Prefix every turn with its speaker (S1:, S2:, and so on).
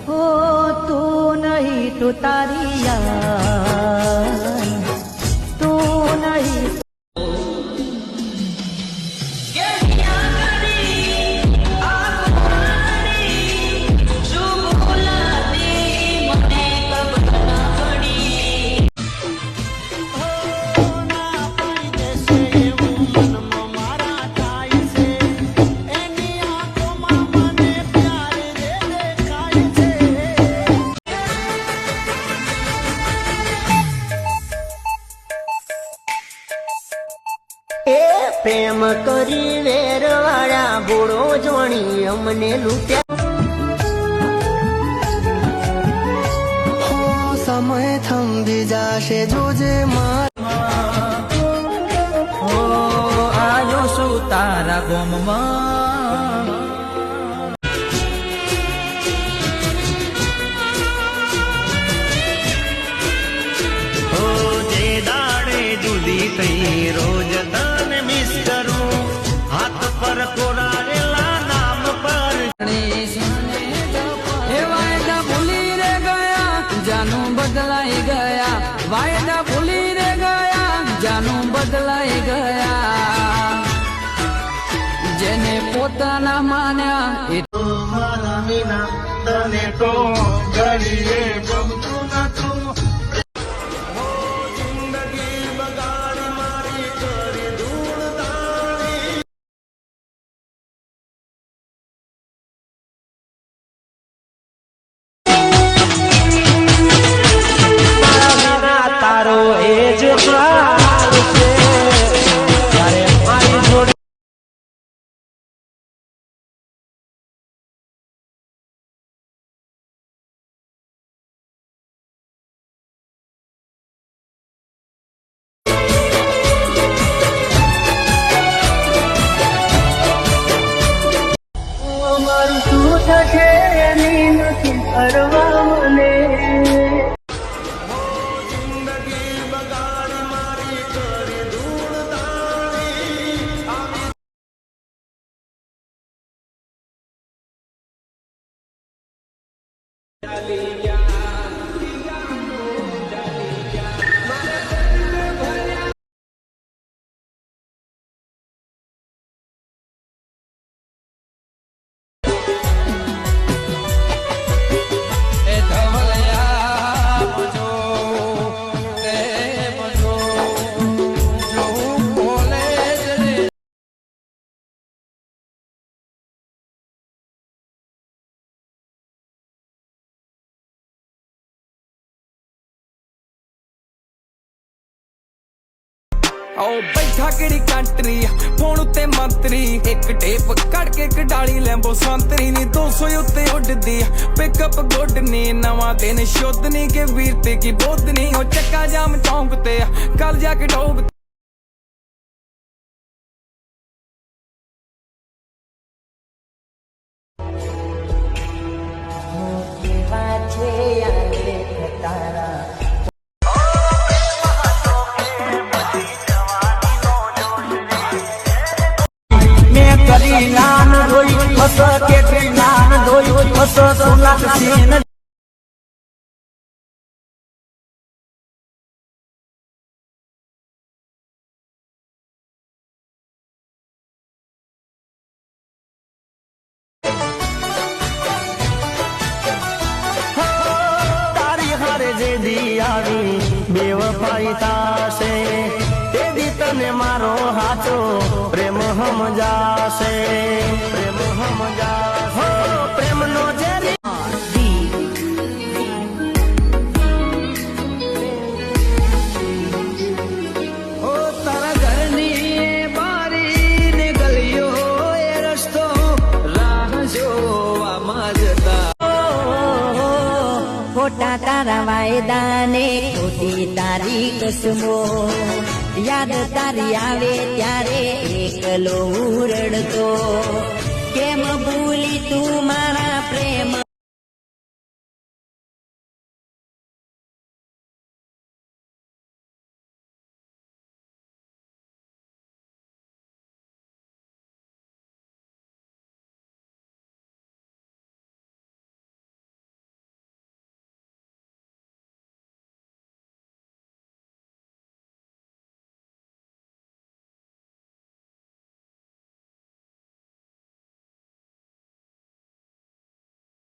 S1: हो तू नहीं तो तारी यार, तू नहीं
S2: પ્રેમ કરી વેરવાળા ભોળો જોણી અમને લૂટ્યા સમય થંભી જાશે જોજે
S1: आयो सु तारा गोमમાં
S2: हो जे दाड़े जुदी થઈ રોજ તને મિસ કરું હાથ પર કોરાયેલા નામ પર
S1: વાયદા ભૂલી રે ગયા જાનું બદલાઈ ગયા વાયદા ભૂલી રે ગયા જાનું બદલાઈ ગયા જેને પોતાના માન્યા એ
S2: મારા વિના તને તો ઘડીએ ગમતું નતું જિંદગી બગાડી મારી કરી ધૂળ તાળી મારા વિના તારો એ જ હાલ છે ત્યારે મારી જોડે મારું શું થશે એની નથી કરવા મને જિંદગી બગાડી મારી કરી ધૂળ તાળી
S3: ओ बैठा केड़ी कंट्री फोन उत्ते मंत्री एक टेप कड़ के कडाली लैंबो संतरी नी 200 उत्ते उड़दी पिकअप गुड नी नवा दिन शुद्ध नी के वीरते की बोध नी ओ चक्का जाम चौंक ते कल जाके डोग
S2: કરી નાન રોઈ હસ કેટલી નાન રોઈ હસ સોનાક સીન તારી હારે જે દી આવી બેવફાઈ તાશે તે દી તને મારો હાચો પ્રેમ સમજાશે પ્રેમ સમજાશે પ્રેમ નો જે
S1: ઓ તારા ઘરની બારી ને ગલીઓ એ રસ્તો રાહ જોવામાં જતા ખોટા તારા વાયદા ને ખોટી તારી કસમો યાદ તારી આવે ત્યારે એકલો રડતો કેમ ભૂલી તું મારા પ્રેમ